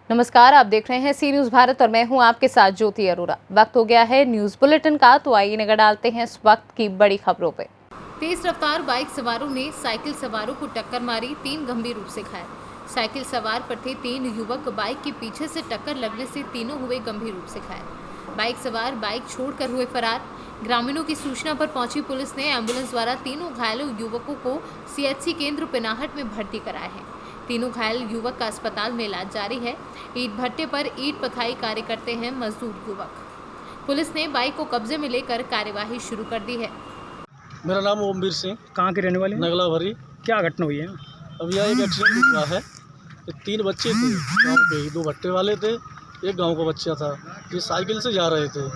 नमस्कार, आप देख रहे हैं सी न्यूज भारत और मैं हूं आपके साथ ज्योति अरोरा। वक्त हो गया है न्यूज बुलेटिन का, तो आइए नजर डालते हैं इस वक्त की बड़ी खबरों पे। तेज रफ्तार बाइक सवारों ने साइकिल सवारों को टक्कर मारी, 3 गंभीर रूप से घायल। साइकिल सवार पर थे 3 युवक, बाइक के पीछे से टक्कर लगने से तीनों हुए गंभीर रूप से घायल। बाइक सवार बाइक छोड़कर हुए फरार। ग्रामीणों की सूचना पर पहुंची पुलिस ने एम्बुलेंस द्वारा तीनों घायलों युवकों को सीएचसी केंद्र पिनाहट में भर्ती कराया है। तीनों घायल युवक का अस्पताल में इलाज जारी है। ईंट भट्टे पर ईंट पथाई कार्य करते हैं मजदूर युवक। पुलिस ने बाइक को कब्जे में लेकर कार्यवाही शुरू कर दी है। मेरा नाम ओमवीर सिंह, कहाँ के रहने वाले हैं? नगला भरी। क्या घटना हुई है? अब यह एक एक्सीडेंट हुआ है। ये 3 बच्चे थे गांव के ही, 2 भट्टे वाले थे, एक गांव का बच्चा था। ये साइकिल से जा रहे थे,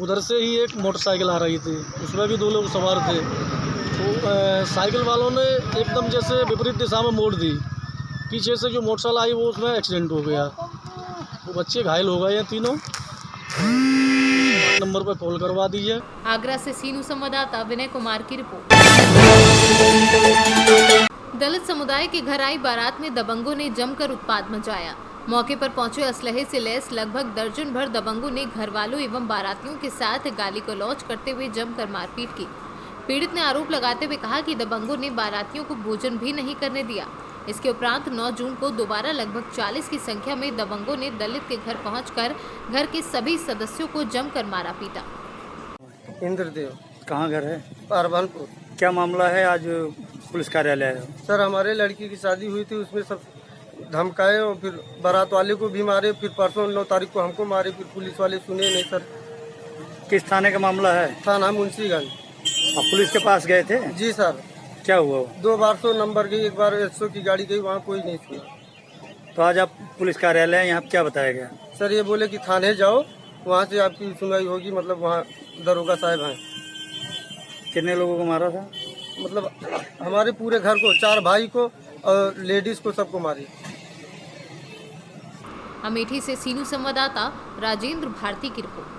उधर से ही एक मोटरसाइकिल आ रही थी, उसमें भी 2 लोग सवार थे। तो साइकिल वालों ने एकदम जैसे विपरीत दिशा में मोड़ दी, पीछे से जो मोटरसाइकिल आई वो उसमें एक्सीडेंट हो गया। वो बच्चे घायल हो गए हैं तीनों। नंबर पर कॉल करवा दी है। आगरा से सीनू संवाददाता विनय कुमार की रिपोर्ट। दलित समुदाय के घर आई बारात में दबंगों ने जमकर उत्पात मचाया। मौके पर पहुंचे असलहे से लैस लगभग दर्जन भर दबंगों ने घर वालों एवं बारातियों के साथ गाली गलौज करते हुए जमकर मारपीट की। पीड़ित ने आरोप लगाते हुए कहा कि दबंगों ने बारातियों को भोजन भी नहीं करने दिया। इसके उपरांत 9 जून को दोबारा लगभग 40 की संख्या में दबंगों ने दलित के घर पहुंचकर घर के सभी सदस्यों को जमकर मारा पीटा। इंद्रदेव, कहाँ घर है? पारबानपुर। क्या मामला है? आज पुलिस कार्यालय है। सर, हमारे लड़की की शादी हुई थी, उसमें सब धमकाए और फिर बारात वाले को भी मारे। फिर परसों 9 तारीख को हमको मारे। फिर पुलिस वाले सुने नहीं सर। किस थाने का मामला है? थाना मुंशीगंज। आप पुलिस के पास गए थे? जी सर। क्या हुआ? 2 बार 100 नंबर गई, 1 बार 100 की गाड़ी गई, वहाँ कोई नहीं सुना। तो आज आप पुलिस कार्यालय हैं, यहाँ क्या बताया गया? सर ये बोले कि थाने जाओ, वहाँ से आपकी सुनवाई होगी। मतलब वहाँ दरोगा साहब हैं। कितने लोगों को मारा था? मतलब हमारे पूरे घर को, 4 भाई को और लेडीज को, सबको मारी। अमेठी से सीनू संवाददाता राजेंद्र भारती की रिपोर्ट।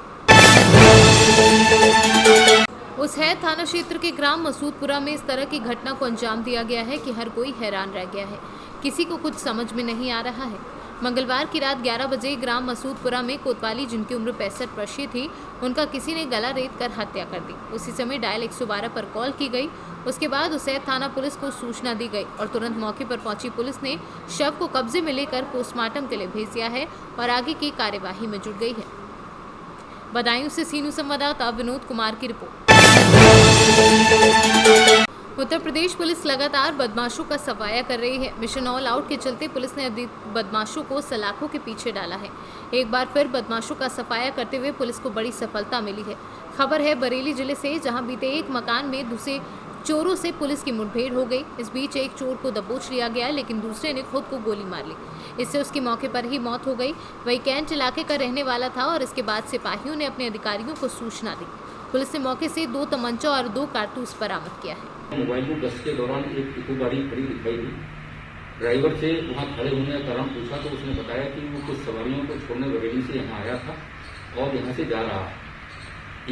उसहैर थाना क्षेत्र के ग्राम मसूदपुरा में इस तरह की घटना को अंजाम दिया गया है कि हर कोई हैरान रह गया है। किसी को कुछ समझ में नहीं आ रहा है। मंगलवार की रात 11 बजे ग्राम मसूदपुरा में कोतवाली, जिनकी उम्र 65 वर्षीय थी, उनका किसी ने गला रेत कर हत्या कर दी। उसी समय डायल 112 पर कॉल की गई। उसके बाद उसहैर थाना पुलिस को सूचना दी गई और तुरंत मौके पर पहुंची पुलिस ने शव को कब्जे में लेकर पोस्टमार्टम के लिए भेज दिया है और आगे की कार्यवाही में जुट गई है। बदायूं से सीनू संवाददाता विनोद कुमार की रिपोर्ट। उत्तर प्रदेश पुलिस लगातार बदमाशों का सफाया कर रही है। मिशन ऑल आउट के चलते पुलिस ने बदमाशों को सलाखों के पीछे डाला है। एक बार फिर बदमाशों का सफाया करते हुए पुलिस को बड़ी सफलता मिली है। खबर है बरेली जिले से, जहां बीते एक मकान में दूसरे चोरों से पुलिस की मुठभेड़ हो गई। इस बीच एक चोर को दबोच लिया गया, लेकिन दूसरे ने खुद को गोली मार ली। इससे उसकी मौके पर ही मौत हो गई। वही कैंट इलाके का रहने वाला था और इसके बाद सिपाहियों ने अपने अधिकारियों को सूचना दी। पुलिस ने मौके से 2 तमंचा और 2 कारतूस बरामद किया है। मोबाइल को गश्त के दौरान एक पिकअप गाड़ी खड़ी दिखाई दी। ड्राइवर से वहां खड़े होने का कारण पूछा तो उसने बताया कि वो कुछ सवारियों को छोड़ने बरेली से यहाँ आया था और यहाँ से जा रहा।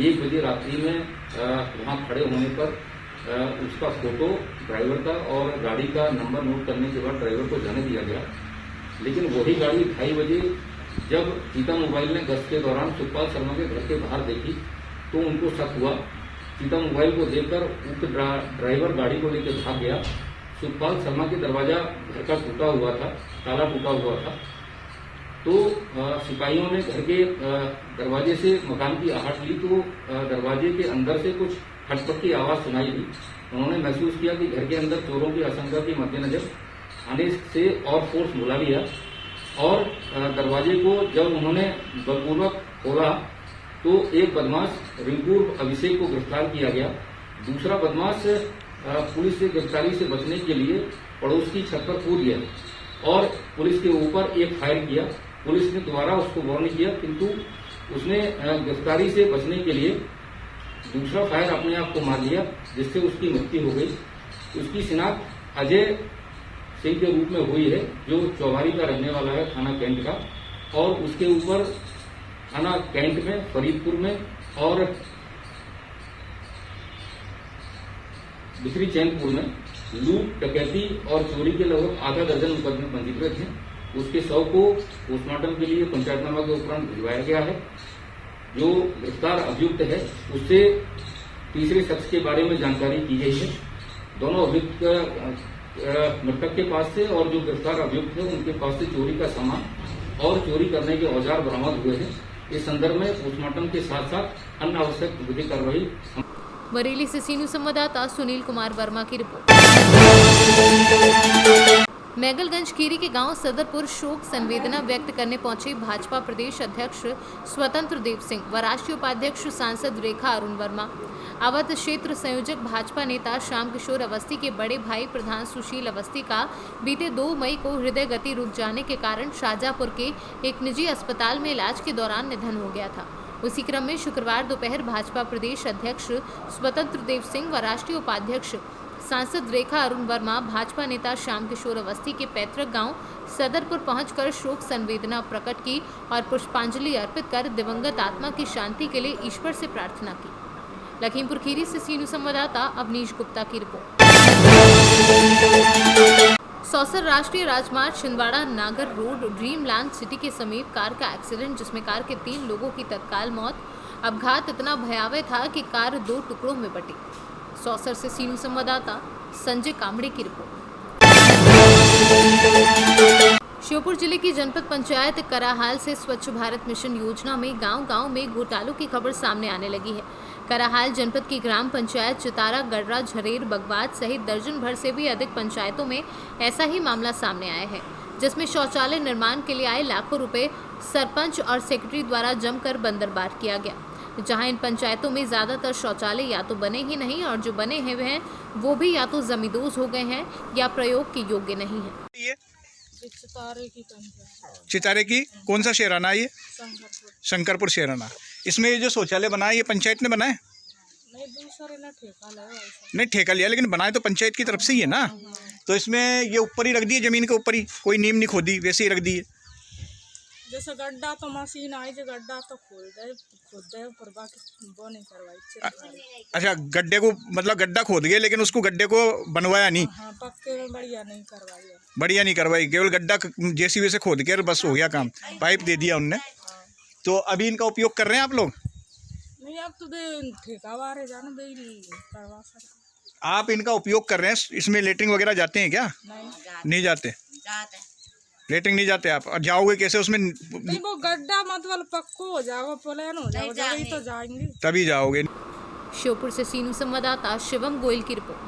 1 बजे रात्रि में वहां खड़े होने पर उसका फोटो ड्राइवर का और गाड़ी का नंबर नोट करने के बाद ड्राइवर को जाने दिया गया। लेकिन वही गाड़ी 2:30 बजे जब चीता मोबाइल ने गश्त के दौरान सुखपाल शर्मा के घर के बाहर देखी तो उनको शक हुआ। चीता मोबाइल को देखकर उक्त ड्राइवर गाड़ी को लेकर भाग गया। सुखपाल शर्मा के दरवाजा घर का टूटा हुआ था, ताला टूटा हुआ था। तो सिपाहियों ने घर के दरवाजे से मकान की आहट ली तो दरवाजे के अंदर से कुछ खटपट की आवाज सुनाई दी। उन्होंने महसूस किया कि घर के अंदर चोरों की आशंका के मद्देनजर आने से और फोर्स बुला लिया और दरवाजे को जब उन्होंने बलपूर्वक खोला तो एक बदमाश रिंकू अभिषेक को गिरफ्तार किया गया। दूसरा बदमाश पुलिस से गिरफ्तारी से बचने के लिए पड़ोस की छत पर कूद गया और पुलिस के ऊपर एक फायर किया। पुलिस ने दोबारा उसको वार्न किया, किंतु उसने गिरफ्तारी से बचने के लिए दूसरा फायर अपने आप को मार लिया, जिससे उसकी मृत्यु हो गई। उसकी शिनाख्त अजय सिंह के रूप में हुई है, जो चौबारी का रहने वाला है, थाना कैंट का। और उसके ऊपर थाना कैंट में, फरीदपुर में और दूसरी चैनपुर में लूट, डकैती और चोरी के लगभग आधा दर्जन मुकदमे पंजीकृत हैं। उसके शव को पोस्टमार्टम के लिए पंचायतनामा के उपरांत भिजवाया गया है। जो गिरफ्तार अभियुक्त है उससे तीसरे शख्स के बारे में जानकारी की गई है। दोनों अभियुक्त मृतक के पास से और जो गिरफ्तार अभियुक्त है उनके पास से चोरी का सामान और चोरी करने के औजार बरामद हुए हैं। इस संदर्भ में पोस्टमार्टम के साथ साथ अन्य आवश्यक विधिक कार्रवाई। बरेली से सीनू संवाददाता सुनील कुमार वर्मा की रिपोर्ट। मैगलगंज खीरी के गांव सदरपुर शोक संवेदना व्यक्त करने पहुंचे भाजपा प्रदेश अध्यक्ष स्वतंत्र देव सिंह व राष्ट्रीय उपाध्यक्ष सांसद रेखा अरुण वर्मा। अवध क्षेत्र संयोजक भाजपा नेता श्याम किशोर अवस्थी के बड़े भाई प्रधान सुशील अवस्थी का बीते 2 मई को हृदय गति रुक जाने के कारण शाहजहांपुर के एक निजी अस्पताल में इलाज के दौरान निधन हो गया था। उसी क्रम में शुक्रवार दोपहर भाजपा प्रदेश अध्यक्ष स्वतंत्र देव सिंह व राष्ट्रीय उपाध्यक्ष सांसद रेखा अरुण वर्मा भाजपा नेता श्याम किशोर अवस्थी के पैतृक गांव सदरपुर पहुंचकर शोक संवेदना प्रकट की और पुष्पांजलि अर्पित कर दिवंगत आत्मा की शांति के लिए ईश्वर से प्रार्थना की। लखीमपुर खीरी से सीनू संवाददाता अवनीश गुप्ता की रिपोर्ट। सौसर राष्ट्रीय राजमार्ग छिंदवाड़ा नागर रोड ड्रीमलैंड सिटी के समीप कार का एक्सीडेंट, जिसमें कार के 3 लोगों की तत्काल मौत। अपघात इतना भयावह था कि कार 2 टुकड़ों में बटी। सौसर से सीनू संवाददाता संजय कामड़े की रिपोर्ट। श्योपुर जिले की जनपद पंचायत कराहाल से स्वच्छ भारत मिशन योजना में गांव-गांव में घोटालों की खबर सामने आने लगी है। कराहाल जनपद की ग्राम पंचायत चितारा, गडरा, झरेर, बगवात सहित दर्जन भर से भी अधिक पंचायतों में ऐसा ही मामला सामने आया है, जिसमें शौचालय निर्माण के लिए आए लाखों रुपए सरपंच और सेक्रेटरी द्वारा जमकर बंदरबांट किया गया। जहां इन पंचायतों में ज्यादातर शौचालय या तो बने ही नहीं और जो बने हैं वो भी या तो जमींदोज हो गए हैं या प्रयोग के योग्य नहीं है। चितारे की कौन सा शेराना है ये? शंकरपुर शेराना। इसमें ये जो शौचालय बना है ये पंचायत ने बनाया? नहीं, दूसरे ने ठेका लिया। नहीं, ठेका लिया, लेकिन बनाए तो पंचायत की तरफ से ही है ना। तो इसमें ये ऊपर ही रख दिए, जमीन के ऊपर ही, कोई नींव नहीं खोदी, वैसे ही रख दिए। जैसे गड्ढा तो मशीन आई जो गड्ढा तो खोद दे पर बाकी वो नहीं करवाई। अच्छा, गड्ढे को मतलब गड्ढा खोद गए लेकिन उसको गड्ढे को बनवाया नहीं। हाँ, पक्के में बढ़िया नहीं करवाई। बढ़िया नहीं करवाई, केवल गड्ढा जेसीबी से खोद के बस हो गया काम, पाइप दे दिया उनने। तो अभी इनका उपयोग कर रहे हैं आप लोग? नहीं, अब तो ठेकावार है, जाने दे करवा सकते। आप इनका उपयोग कर रहे हैं, इसमें लेटरिन वगैरह जाते हैं क्या? नहीं जाते। लेटरिन नहीं जाते आप, और जाओगे कैसे उसमें? नहीं, वो गड्ढा मतलब पक्को हो जाओगे, प्लान हो जाओगे तो जाएंगे, तभी जाओगे। श्योपुर से सीनू संवाददाता शिवम गोयल की रिपोर्ट।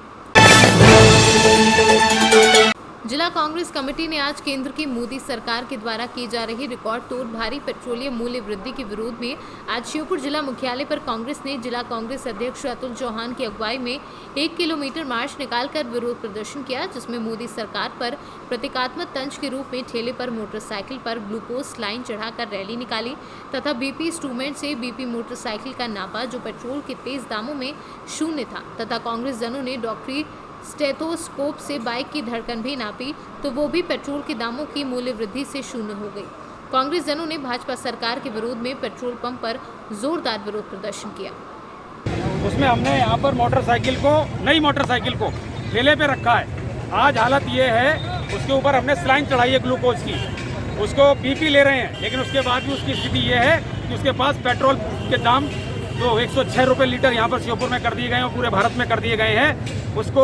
जिला कांग्रेस कमेटी ने आज केंद्र की मोदी सरकार के द्वारा की जा रही रिकॉर्ड तोड़ भारी पेट्रोलियम मूल्य वृद्धि के विरोध में आज श्योपुर जिला मुख्यालय पर कांग्रेस ने जिला कांग्रेस अध्यक्ष अतुल चौहान की अगुवाई में 1 किलोमीटर मार्च निकालकर विरोध प्रदर्शन किया, जिसमें मोदी सरकार पर प्रतीकात्मक तंज के रूप में ठेले पर मोटरसाइकिल पर ग्लूकोज लाइन चढ़ाकर रैली निकाली तथा बीपी इंस्ट्रूमेंट से बीपी मोटरसाइकिल का नापा, जो पेट्रोल के तेज दामों में शून्य था, तथा कांग्रेस जनों ने डॉक्टरी स्टेथोस्कोप से बाइक की धड़कन भी नापी तो वो भी पेट्रोल के दामों की मूल्य वृद्धि से शून्य हो गई। कांग्रेस जनों ने भाजपा सरकार के विरोध में पेट्रोल पंप पर जोरदार विरोध प्रदर्शन किया। उसमें हमने यहाँ पर नई मोटरसाइकिल को ठेले पे रखा है। आज हालत ये है, उसके ऊपर हमने स्लाइन चढ़ाई है ग्लूकोज की, उसको बीपी ले रहे हैं, लेकिन उसके बाद भी उसकी स्थिति ये है कि उसके पास पेट्रोल के दाम जो 106 रुपये लीटर यहाँ पर श्योपुर में कर दिए गए हैं और पूरे भारत में कर दिए गए हैं, उसको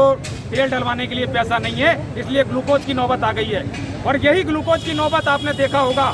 तेल डलवाने के लिए पैसा नहीं है, इसलिए ग्लूकोज की नौबत आ गई है। और यही ग्लूकोज की नौबत आपने देखा होगा,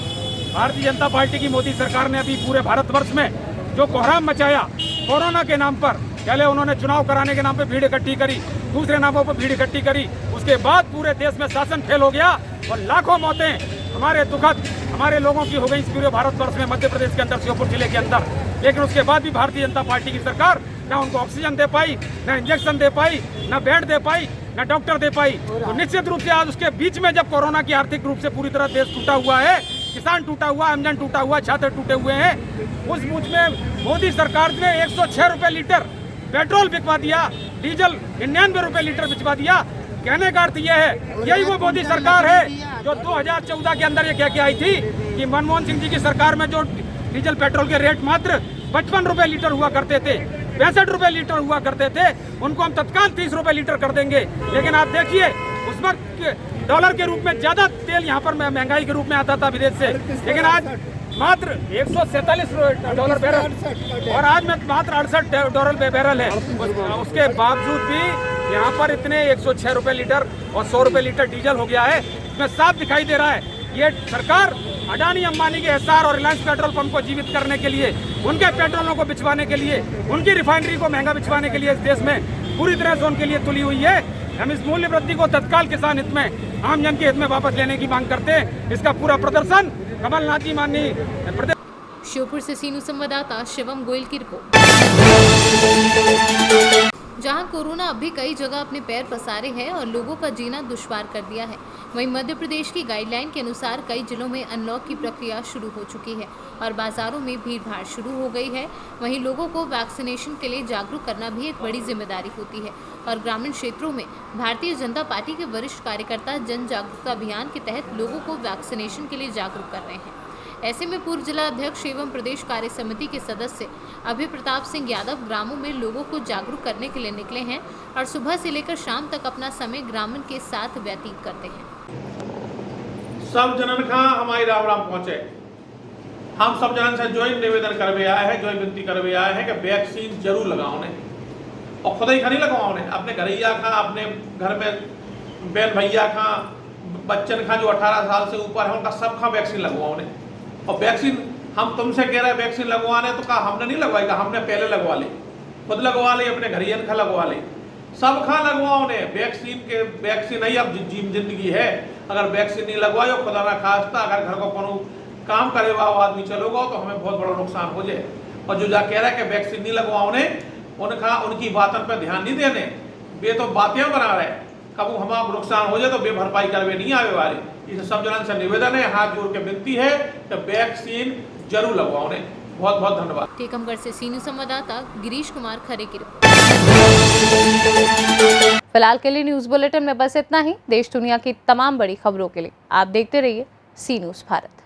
भारतीय जनता पार्टी की मोदी सरकार ने अभी पूरे भारतवर्ष में जो कोहराम मचाया कोरोना के नाम पर। पहले उन्होंने चुनाव कराने के नाम पर भीड़ इकट्ठी करी, दूसरे नामों पर भीड़ इकट्ठी करी, उसके बाद पूरे देश में शासन फेल हो गया और लाखों मौतें हमारे लोगों की हो गई इस पूरे भारतवर्ष में, मध्य प्रदेश के अंदर, श्योपुर जिले के अंदर। लेकिन उसके बाद भी भारतीय जनता पार्टी की सरकार न उनको ऑक्सीजन दे पाई, न इंजेक्शन दे पाई, न बेड दे पाई, न डॉक्टर दे पाई। तो निश्चित रूप से आज उसके बीच में जब कोरोना की आर्थिक रूप से पूरी तरह देश टूटा हुआ है, किसान टूटा हुआ, आमजन टूटा हुआ, छात्र टूटे हुए हैं, उस बीच में मोदी सरकार ने 106 रुपये लीटर पेट्रोल बिकवा दिया, डीजल 99 रुपये लीटर बिकवा दिया। कहने का अर्थ यह है, यही वो मोदी सरकार है जो 2014 के अंदर ये कह के आई थी कि मनमोहन सिंह जी की सरकार में जो डीजल पेट्रोल के रेट मात्र 55 रुपये लीटर हुआ करते थे, 65 रुपये लीटर हुआ करते थे, उनको हम तत्काल 30 रुपये लीटर कर देंगे। लेकिन आप देखिए उस वक्त डॉलर के रूप में ज्यादा तेल यहाँ पर महंगाई के रूप में आता था विदेश से, लेकिन आज मात्र $147 बैरल और आज में मात्र $68 बैरल है। उसके बावजूद भी यहाँ पर इतने 106 रुपए लीटर और 100 रुपए लीटर डीजल हो गया है। इसमें साफ दिखाई दे रहा है ये सरकार अडानी अंबानी के एस्सार और रिलायंस पेट्रोल पंप को जीवित करने के लिए, उनके पेट्रोलों को बिचवाने के लिए, उनकी रिफाइनरी को महंगा बिचवाने के लिए इस देश में पूरी तरह से उनके लिए तुली हुई है। हम इस मूल्य वृद्धि को तत्काल किसान हित में, आम जन के हित में वापस लेने की मांग करते हैं। इसका पूरा प्रदर्शन कमलनाथ जी माननीय प्रदेश। श्योपुर से सीनू संवाददाता शिवम गोयल की रिपोर्ट। जहां कोरोना अब भी कई जगह अपने पैर पसारे है और लोगों का जीना दुश्वार कर दिया है, वहीं मध्य प्रदेश की गाइडलाइन के अनुसार कई जिलों में अनलॉक की प्रक्रिया शुरू हो चुकी है और बाजारों में भीड़ भाड़ शुरू हो गई है। वहीं लोगों को वैक्सीनेशन के लिए जागरूक करना भी एक बड़ी जिम्मेदारी होती है और ग्रामीण क्षेत्रों में भारतीय जनता पार्टी के वरिष्ठ कार्यकर्ता जन जागरूकता अभियान के तहत लोगों को वैक्सीनेशन के लिए जागरूक कर रहे हैं। ऐसे में पूर्व जिला अध्यक्ष एवं प्रदेश कार्य समिति के सदस्य अभय प्रताप सिंह यादव ग्रामों में लोगों को जागरूक करने के लिए निकले हैं और सुबह से लेकर शाम तक अपना समय ग्रामीण के साथ व्यतीत करते हैं। सब जनन का हमारी राम राम पहुंचे। हम सब जनन से जो निवेदन करवे आए हैं, जो विनती करवे आए हैं कि वैक्सीन जरूर लगाओ ने, और खुद ही नहीं लगाओ ने, अपने घरैया खा, अपने घर में बहन भैया खा, बच्चन खा जो 18 साल से ऊपर है उनका सब खा वैक्सीन लगवाओ ने। और वैक्सीन हम तुमसे कह रहे हैं वैक्सीन लगवाने, तो कहा हमने नहीं लगवाई, कहा हमने पहले लगवा ले, खुद लगवा ले, अपने घरियन खा लगवा ले, सब खा लगवाओ ने। वैक्सीन नहीं अब जिंदगी है, अगर वैक्सीन नहीं लगवाओ खुदा ना खास्ता अगर घर को कोनो काम करे वो आदमी चलोगा तो हमें बहुत बड़ा नुकसान हो जाए। और जो जा कह रहा है कि वैक्सीन नहीं लगवाओ ने, उनकी बातों पर ध्यान नहीं देने, वे तो बातें बना रहे, कब हमारा नुकसान हो जाए तो वे भरपाई करवे नहीं आवे वाले। इसे सब जनन से निवेदन है, हाथ जोड़ के विनती है कि वैक्सीन जरूर लगवाओ ने। बहुत बहुत धन्यवाद। टीकमगढ़ से सीनियर संवाददाता गिरीश कुमार खरे की रिपोर्ट। फिलहाल के लिए न्यूज बुलेटिन में बस इतना ही। देश दुनिया की तमाम बड़ी खबरों के लिए आप देखते रहिए सी न्यूज़ भारत।